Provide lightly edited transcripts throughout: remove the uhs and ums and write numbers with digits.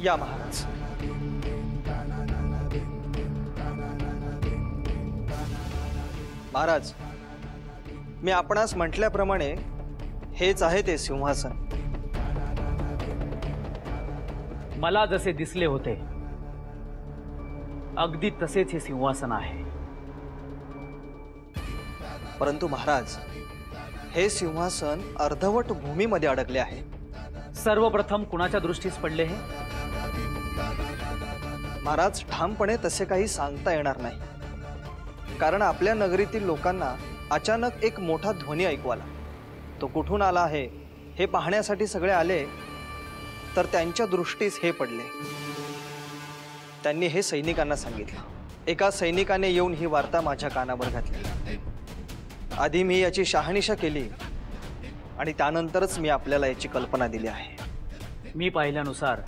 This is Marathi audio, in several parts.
या महाराज। महाराज, मी आपणास म्हटल्याप्रमाणे हेच आहे ते सिंहासन। मला जसे दिसले होते अगदी तसेच हे सिंहासन आहे। परंतु महाराज, हे सिंहासन अर्धवट भूमीमध्ये अडकले आहे। सर्वप्रथम कुणाच्या दृष्टीस पडले हे? महाराज, ठामपणे तसे काही सांगता येणार नाही, कारण आपल्या नगरीतील लोकांना अचानक एक मोठा ध्वनी ऐकू आला। तो कुठून आला आहे हे पाहण्यासाठी सगळे आले, तर त्यांच्या दृष्टीस हे पडले। त्यांनी हे सैनिकांना सांगितलं। एका सैनिकाने येऊन ही वार्ता माझ्या कानावर घातली। आधी मी याची शहानिशा केली आणि त्यानंतरच मी आपल्याला याची कल्पना दिली आहे। मी पाहिल्यानुसार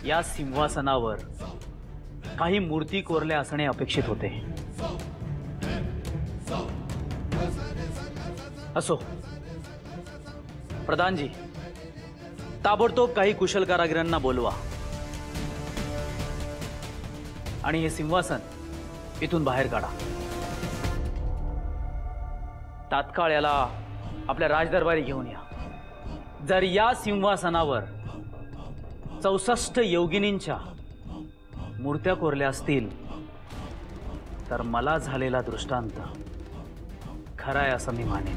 या सिंहासनावर काही मूर्ती कोरल्या असणे अपेक्षित होते। असो, प्रधानजी, ताबडतोब काही कुशल कारागिरांना बोलवा आणि हे सिंहासन इथून बाहेर काढा। तात्काळ याला आपल्या राजदरबारी घेऊन या। जर या सिंहासनावर 64 योगिनींच्या मूर्त्या कोरल्या असतील तर मला झालेला दृष्टांत खरा आहे असं मी मानेन।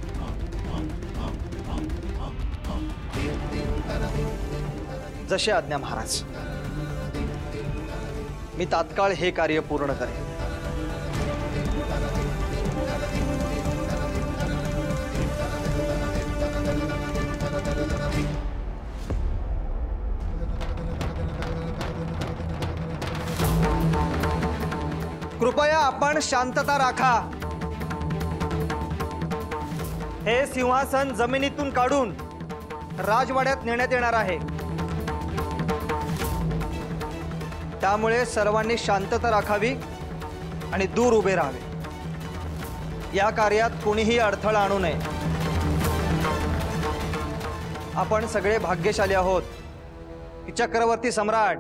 जशी आज्ञा महाराज। मी तात्काळ हे कार्य पूर्ण करेन। कृपया आपण शांतता राखा। हे सिंहासन जमिनीतून काढून राजवाड्यात नेण्यात येणार आहे, त्यामुळे सर्वांनी शांतता राखावी आणि दूर उभे राहावे। या कार्यात कोणीही अडथळा आणू नये। आपण सगळे भाग्यशाली आहोत की चक्रवर्ती सम्राट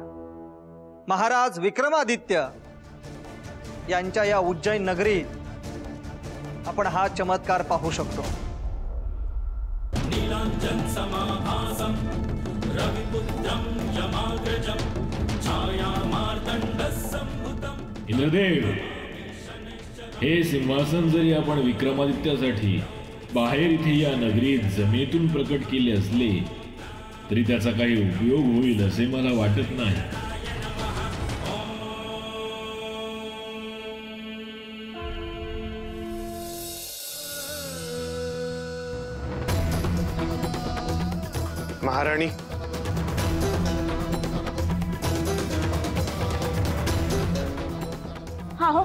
महाराज विक्रमादित्य यांच्या या उज्जैन नगरीत आपण हा चमत्कार पाहू शकतो। इंद्रदेव, हे सिंहासन जरी आपण विक्रमादित्यासाठी बाहेर इथे या नगरीत जमिनीतून प्रकट केले असले तरी त्याचा काही उपयोग होईल असे मला वाटत नाही। महाराणी, हा हो,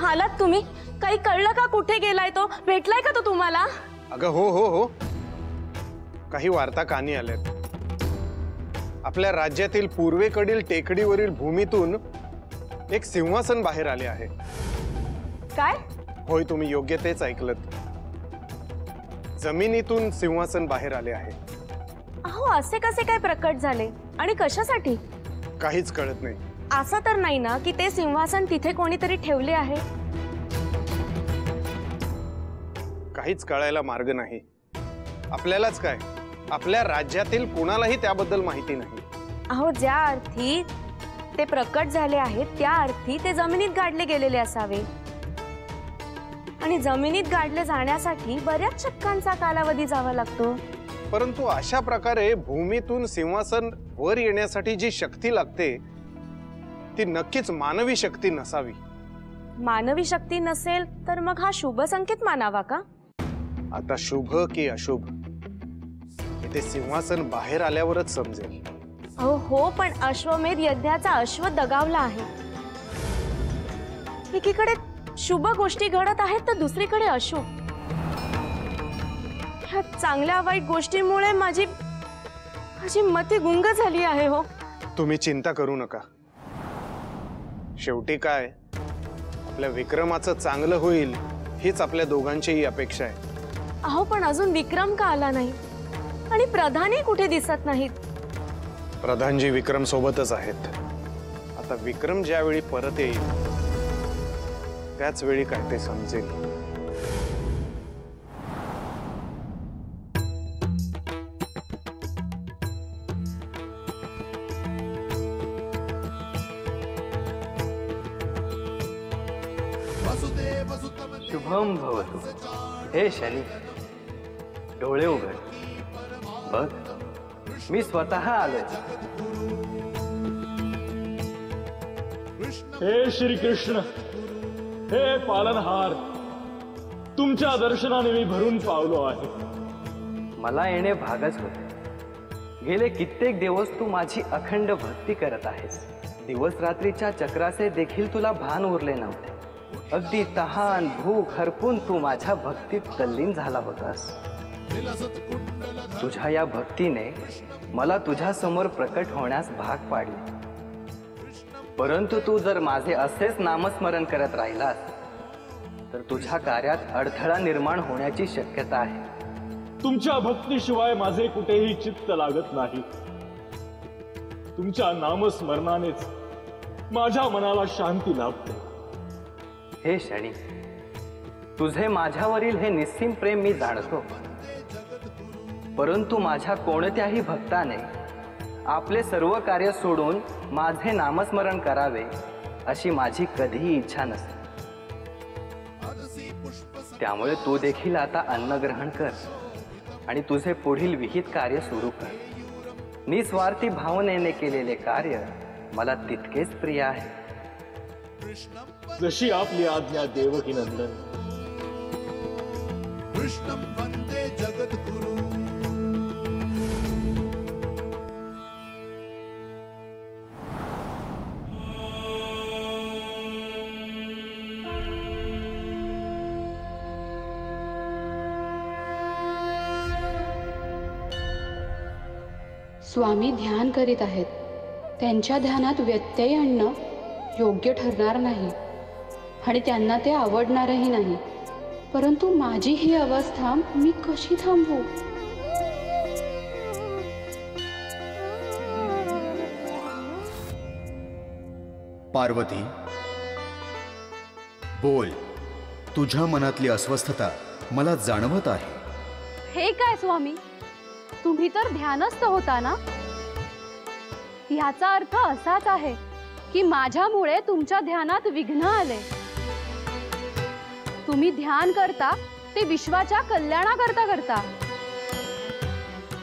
आलात तुम्ही? काही कळलं का? कुठे गेलाय तो? भेटलाय का तो तुम्हाला? अगं हो हो हो, काही वार्ता कानी आल्यात। आपल्या राज्यातील पूर्वेकडील टेकडीवरील भूमीतून एक सिंहासन बाहेर आले आहे। काय? होय, तुम्ही योग्य तेच ऐकलत। जमिनीतून सिंहासन बाहेर आले आहे। अहो, असे कसे काय प्रकट झाले आणि कशासाठी? काहीच कळत नाही। असं तर नाही ना की ते सिंहासन तिथे कोणीतरी ठेवले आहे? काहीच कळायला मार्ग नाही। आपल्यालाच काय, आपल्या राज्यातील कोणालाही त्याबद्दल माहिती नाही। अहो, ज्या अर्थी ते प्रकट झाले आहेत त्या अर्थी ते जमिनीत गाडले गेलेले असावे, आणि जमिनीत गाडले जाण्यासाठी बऱ्याच शतकांचा कालावधी जावा लागतो। परंतु अशा प्रकारे भूमीतून सिंहासन वर येण्यासाठी जी शक्ती लागते ती नक्कीच मानवी शक्ती नसावी। मानवी शक्ती नसेल तर मग हा शुभ संकेत मानावा का? आता शुभ की अशुभ ते सिंहासन बाहेर आल्यावरच समजेल। हो, पण अश्वमेध यज्ञाचा अश्व दगावला आहे। एकीकडे शुभ गोष्टी घडत आहेत तर दुसरीकडे अशुभ। ह्या चांगल्या वाईट गोष्टींमुळे माझी मती गुंग झाली आहे। हो, तुम्ही चिंता करू नका। शेवटी काय, आपल्या विक्रमाचं चांगलं होईल हीच आपल्या दोघांचीही अपेक्षा आहे। अहो, पण अजून विक्रम का आला नाही आणि प्रधानही कुठे दिसत नाहीत? प्रधानजी विक्रम सोबतच आहेत. आता विक्रम ज्यावेळी परत येईल त्याच वेळी काय ते समजेल. शुभम भवतु. हे शनी, डोळे उघड. बघ, मी स्वतः आलोय. हे श्रीकृष्ण, हे पालनहार, तुमच्या दर्शनाने मी भरून पावलो आहे. मला येणे भागच होते. गेले कित्येक दिवस तू माझी अखंड भक्ती करत आहेस. दिवस रात्रीच्या चक्राचे देखील तुला भान उरले नव्हते. अगदी तहान भूक हरपून तू माझ्या भक्तीत तल्लीन झाला होतास. तुझ्या या भक्तीने मला तुझ्या समोर प्रकट होण्यास भाग पाडले. परंतु तू जर माझे असेच नामस्मरण करत राहिलास तर तुझ्या कार्यात अडथळा निर्माण होण्याची शक्यता आहे. तुमच्या भक्तीशिवाय माझे कुठेही चित्त लागत नाही. तुमच्या नामस्मरणानेच माझ्या मनाला शांती लाभते. हे शनी, तुझे माझ्यावरील हे निस्सीम प्रेम मी जाणतो. परंतु माझ्या कोणत्याही भक्ताने आपले सर्व कार्य सोडून माझे नामस्मरण करावे अशी माझी कधीही इच्छा नसते. त्यामुळे तू देखील आता अन्न ग्रहण कर आणि तुझे पुढील विहित कार्य सुरू कर. निस्वार्थी भावनेने केलेले कार्य मला तितकेच प्रिय आहे. जशी आपली आज्ञा देवकी नंदन. कृष्णं वंदे जगद्गुरु. स्वामी ध्यान करीत आहेत. त्यांच्या ध्यानात व्यत्यय आणणं योग्य ठरणार नाही आणि त्यांना ते आवडणारही नाही. परंतु माझी ही अवस्था मी कशी थांबवू? पार्वती, बोल. तुझ्या मनातली अस्वस्थता मला जाणवत आहे. हे काय स्वामी, तुम्ही तर ध्यानस्थ होता ना? याचा अर्थ असाच आहे की माझ्यामुळे तुमच्या ध्यानात विघ्न आले. तुम्ही ध्यान करता ते विश्वाच्या कल्याणाकरता करता.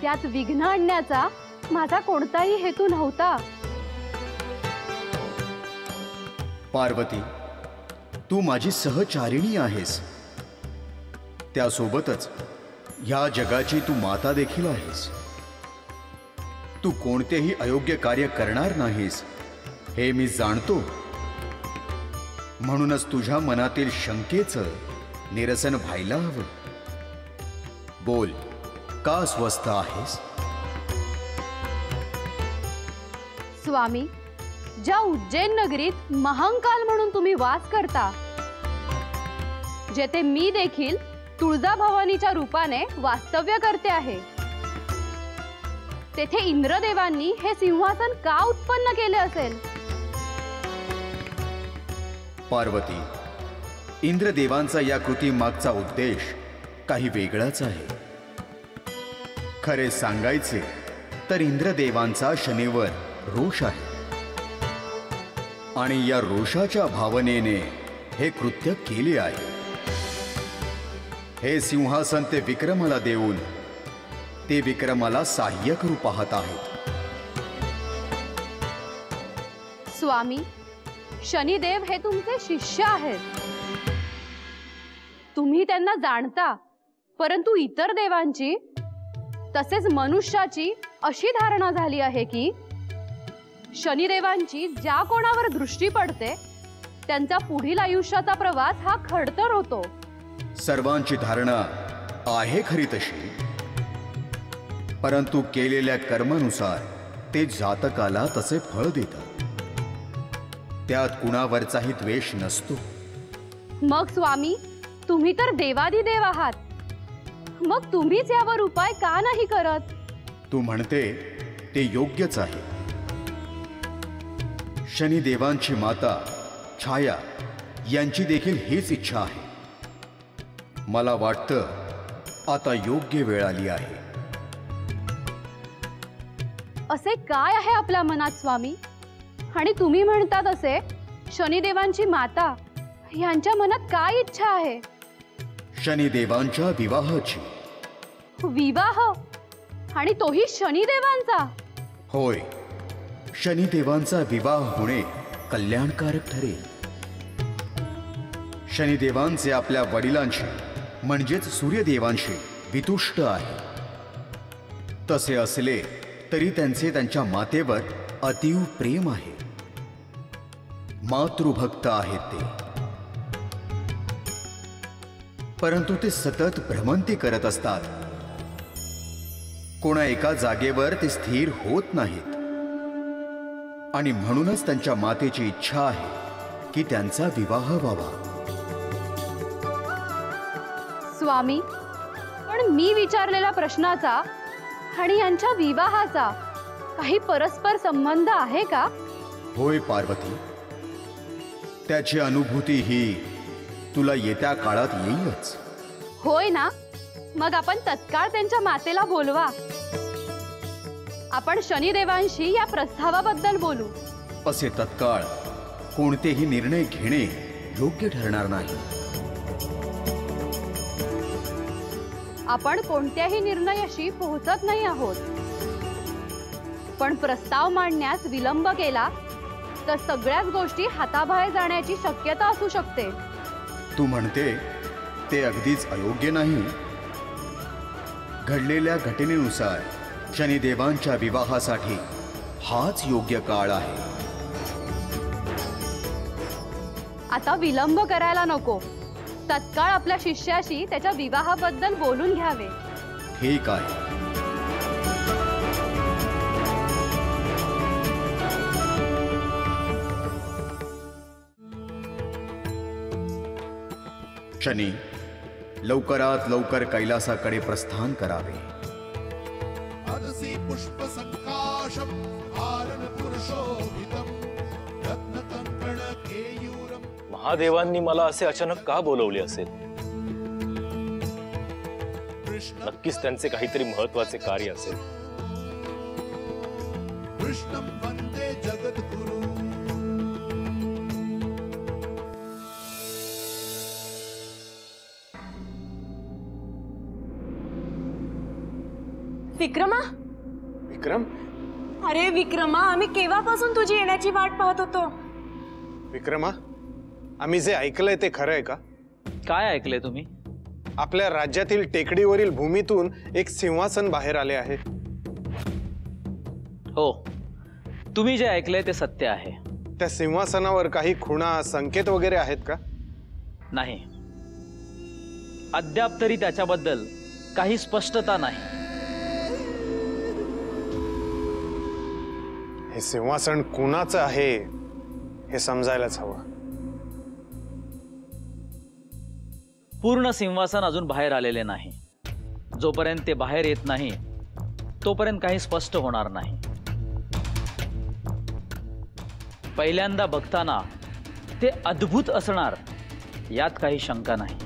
त्यात विघ्न आणण्याचा माझा कोणताही हेतू नव्हता. पार्वती, तू माझी सहचारिणी आहेस. त्यासोबतच ह्या जगाची तू माता देखील आहेस. तू कोणतेही अयोग्य कार्य करणार नाहीस हे मी जाणतो. म्हणूनच तुझ्या मनातील शंकेचं निरसन व्हायला हवं. बोल, का अस्वस्थ आहेस? स्वामी, ज्या उज्जैन नगरीत महंकाल म्हणून तुम्ही वास करता, जेथे मी देखील तुळजाभवानीच्या रूपाने वास्तव्य करते आहे, तेथे इंद्रदेवांनी हे सिंहासन का उत्पन्न केले असेल? पार्वती, इंद्रदेवांचा या कृती मागचा उद्देश काही वेगळाच आहे. खरे सांगायचे तर इंद्रदेवांचा शनीवर रोष आहे आणि या रोषाच्या भावनेने हे कृत्य केले आहे. हे सिंहासन ते विक्रमाला देऊन ते विक्रमाला सहाय्य करू पाहत आहेत. स्वामी, शनिदेव हे तुमचे शिष्य आहेत. तुम्ही त्यांना जाणता, परंतु इतर देवांची तसेच मनुष्याची अशी धारणा झाली आहे की शनिदेवांची ज्या कोणावर दृष्टी पडते त्यांचा पुढील आयुष्याचा प्रवास हा खडतर होतो. सर्वांची धारणा आहे खरी तशी, परंतु केलेल्या कर्मानुसार ते जातकाला तसे फळ देतात. त्यात कुणावरचाही द्वेष नसतो. मग स्वामी, तुम्ही तर देवाधिदेव आहात. मग तुम्हीच यावर उपाय का नाही करत? तू म्हणते ते योग्यच आहे, शनिदेवांची माता छाया यांची देखील हीच इच्छा आहे. मला वाटतं आता योग्य वेळ आली आहे. असे काय आहे आपल्या मनात स्वामी? आणि तुम्ही म्हणतात असे शनिदेवांची माता यांच्या मनात काय इच्छा आहे? शनिदेवांच्या विवाहाची. विवाह? आणि तोही शनिदेवांचा? होय, शनिदेवांचा विवाह होणे कल्याणकारक ठरेल. शनिदेवांचे आपल्या वडिलांशी म्हणजेच सूर्यदेवांशी वितुष्ट आहे. तसे असले तरी त्यांचे त्यांच्या मातेवर अतीव प्रेम आहे. मातृभक्त आहेत ते. परंतु ते सतत भ्रमंती करत असतात. कोणा एका जागेवर ते स्थिर होत नाहीत. आणि म्हणूनच त्यांच्या मातेची इच्छा आहे की त्यांचा विवाह व्हावा. स्वामी, पण मी विचारलेल्या प्रश्नाचा आणि यांच्या विवाहाचा काही परस्पर संबंध आहे का? होय पार्वती, त्याची अनुभूती ही तुला येत्या काळात येईलच. होय ना? मग आपण तत्काळ त्यांच्या मातेला बोलवा. आपण शनिदेवांशी या प्रस्तावाबद्दल बोलू. असे तत्काळ कोणतेही निर्णय घेणे योग्य ठरणार नाही. आपण कोणत्याही निर्णयाशी पोहोचत नाही आहोत. पण प्रस्ताव मांडण्यास विलंब केला तर सगळ्याच गोष्टी हाताबाहेर जाण्याची शक्यता असू शकते. तू म्हणते ते अगदीच अयोग्य नाही. घडलेल्या घटनेनुसार शनिदेवांच्या विवाहासाठी हाच योग्य काळ आहे. आता विलंब करायला नको. तत्काळ आपल्या शिष्याशी त्याच्या विवाहाबद्दल बोलून घ्यावे. ठीक आहे. शनी, लवकरात लवकर कैलासाकडे प्रस्थान करावे. अदसी पुष्प संकाशम हारण पुरुषोभितम रत्नकंकण केयूरम. महादेवांनी मला असे अचानक का बोलवले असेल? नक्कीच त्यांचे काहीतरी महत्त्वाचे कार्य असेल. कृष्णं वंदे जगद्गुरु. विक्रमा, विक्रम, अरे विक्रमा, आम्ही केव्हापासून तुझी येण्याची वाट पाहत होतो. विक्रमा, आम्ही जे ऐकलंय ते खरं आहे का? काय ऐकलंय तुम्ही? आपल्या राज्यातील टेकडीवरील भूमीतून एक सिंहासन बाहेर आले आहे. हो, तुम्ही जे ऐकलंय ते सत्य आहे. त्या सिंहासनावर काही खुणा, संकेत वगैरे आहेत का? नाही, अद्याप तरी त्याच्याबद्दल काही स्पष्टता नाही. हे सिंहासन कुणाचं आहे हे समजायलाच हवं. पूर्ण सिंहासन अजून बाहेर आलेले नाही. जोपर्यंत ते बाहेर येत नाही तोपर्यंत काही स्पष्ट होणार नाही. पहिल्यांदा बघताना ते अद्भुत असणार यात काही शंका नाही.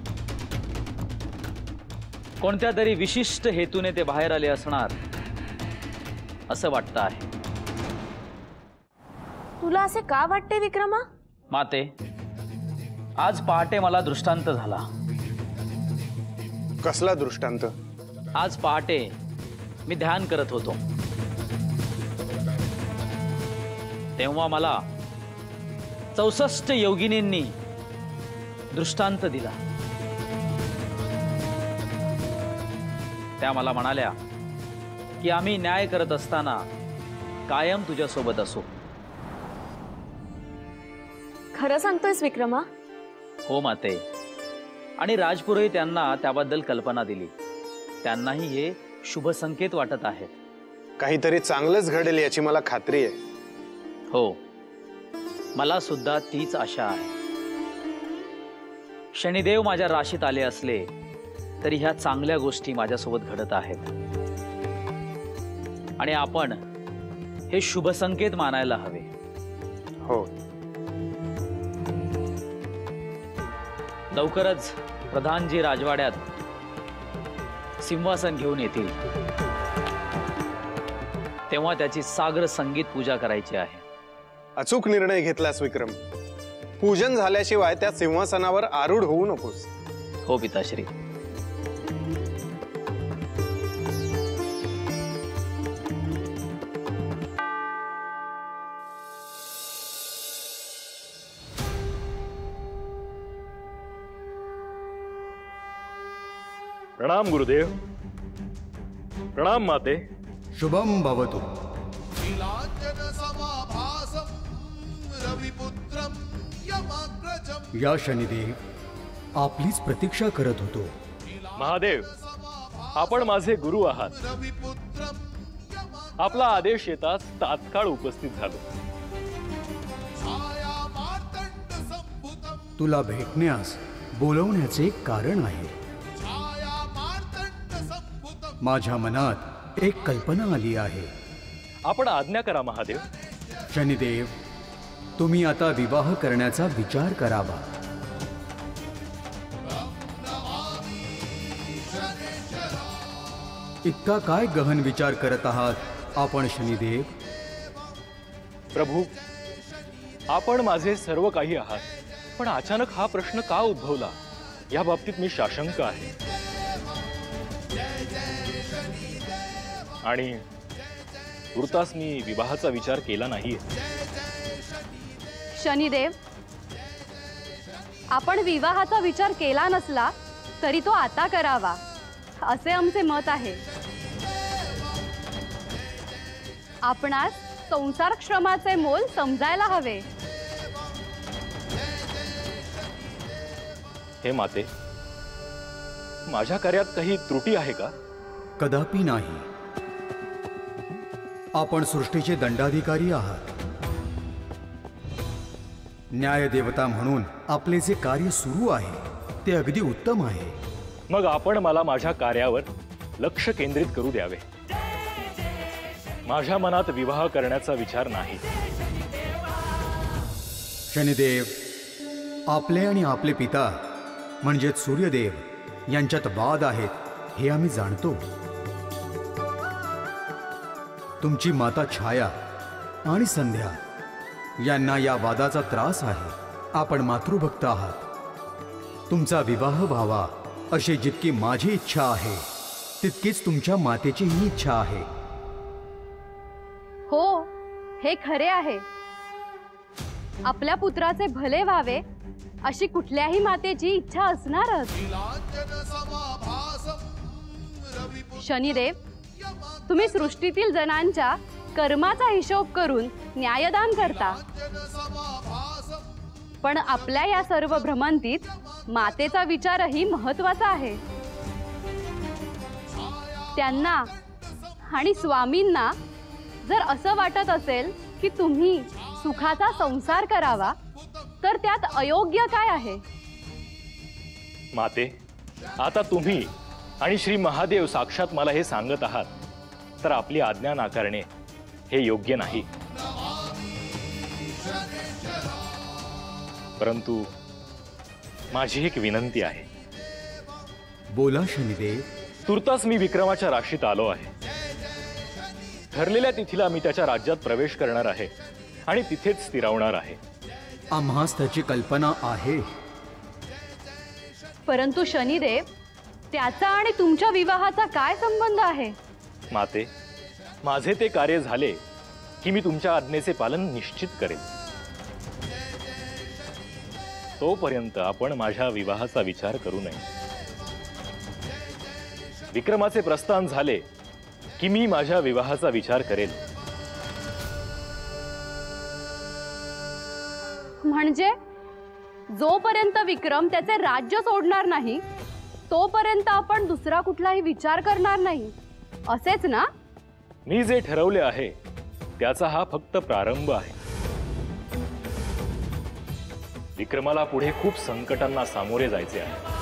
कोणत्या तरी विशिष्ट हेतूने ते बाहेर आले असणार असं वाटतं आहे. तुला असे का वाटते विक्रमा? माते, आज पहाटे मला दृष्टांत झाला. कसला दृष्टांत? आज पहाटे मी ध्यान करत होतो तेव्हा मला 64 योगिनींनी दृष्टांत दिला. त्या मला म्हणाल्या की आम्ही न्याय करत असताना कायम तुझ्यासोबत असू. खरं सांगतोयस विक्रमा? हो माते, आणि राजपुरोहित त्यांना त्याबद्दल कल्पना दिली. त्यांनाही हे शुभ संकेत वाटत आहेत. काहीतरी चांगलंच घडेल याची मला खात्री आहे. हो, मला सुद्धा तीच आशा आहे. शनिदेव माझ्या राशीत आले असले तरी ह्या चांगल्या गोष्टी माझ्यासोबत घडत आहेत आणि आपण हे शुभ संकेत मानायला हवे. हो. लवकरच प्रधानजी राजवाड्यात सिंहासन घेऊन येतील, तेव्हा त्याची सागर संगीत पूजा करायची आहे. अचूक निर्णय घेतलास विक्रम. पूजन झाल्याशिवाय त्या सिंहासनावर आरूढ होऊ नकोस. हो पिताश्री. प्रणाम गुरुदेव. प्रणाम माते. शुभम भवतु. नीलांजन समाभासं रविपुत्रं यमाग्रजं. या शनिदेव, आपलीच प्रतीक्षा करत होतो. महादेव, आपण माझे गुरु आहात. रविपुत्रं आपला आदेश येताच तात्काळ उपस्थित झालो. छाया मार्तंड संभूतं. तुला भेटण्यास बोलवण्याचे कारण आहे. छाया मार्तंड संभूतं. माझ्या मनात एक कल्पना आली आहे. आपण आज्ञा करा महादेव. शनिदेव, तुम्ही आता विवाह करण्याचा विचार करावा. इतका काय गहन विचार करत आहात आपण शनिदेव? प्रभू, आपण माझे सर्व काही आहात, पण अचानक हा प्रश्न का उद्भवला या बाबतीत मी साशंक आहे. आणि तुर्तास मी विवाहाचा विचार केला नाहीये. शनिदेव, आपण विवाहाचा विचार केला नसला तरी तो आता करावा असे आमचे मत आहे. आपणास संसार श्रमाचे मोल समजायला हवे. हे माते, माझ्या कार्यात काही त्रुटी आहे का? कदापि नाही. आपण सृष्टीचे दंडाधिकारी आहात. न्यायदेवता म्हणून आपले जे कार्य सुरू आहे ते अगदी उत्तम आहे. मग आपण मला माझ्या कार्यावर लक्ष केंद्रित करू द्यावे. माझ्या मनात विवाह करण्याचा विचार नाही. शनिदेव, आपले आणि आपले पिता म्हणजेच सूर्यदेव यांच्यात वाद आहेत हे आम्ही जाणतो. तुमची माता छाया आणि संध्या यांना या वादाचा त्रास आहे. आपण मातृभक्त आहात. तुमचा विवाह व्हावा अशी जितकी माझी इच्छा आहे तितकीच तुमच्या मातेचीही इच्छा आहे. हो, हे खरे आहे. आपल्या पुत्राचे भले व्हावे अशी कुठल्याही मातेची इच्छा असणारच. नीलांजन समाभासं रविपुत्रं. शनिदेव, तुम्ही सृष्टीतील जनांच्या कर्माचा हिशोब करून न्यायदान करता, समाभासं. पण आपल्या या सर्व भ्रमंतीत मातेचा विचारही महत्वाचा आहे. त्यांना आणि स्वामींना जर असं वाटत असेल की तुम्ही सुखाचा संसार करावा तर त्यात अयोग्य काय आहे? माते, आता तुम्ही आणि श्री महादेव साक्षात मला हे सांगत आहात तर आपली आज्ञा नाकारणे हे योग्य नाही. परंतु माझी एक विनंती आहे. बोला शनिदेव. तुर्तास मी विक्रमाच्या राशीत आलो आहे. ठरलेल्या तिथीला मी त्याच्या राज्यात प्रवेश करणार आहे आणि तिथेच स्थिरावणार आहे. आम्हास त्याची कल्पना आहे. परंतु शनिदेव, त्याचा आणि तुमच्या विवाहाचा काय संबंध आहे? माते, माझे ते कार्य झाले की मी तुमच्या आज्ञेचे पालन निश्चित करेन. तोपर्यंत आपण माझ्या विवाहाचा विचार करू नये. विक्रमाचे प्रस्थान झाले की मी माझ्या विवाहाचा विचार करेल. म्हणजे जोपर्यंत विक्रम त्याचे राज्य सोडणार नाही तोपर्यंत आपण दुसरा कुठलाही विचार करणार नाही, असेच ना? मी जे ठरवले आहे त्याचा हा फक्त प्रारंभ आहे. विक्रमाला पुढे खूप संकटांना सामोरे जायचे आहे.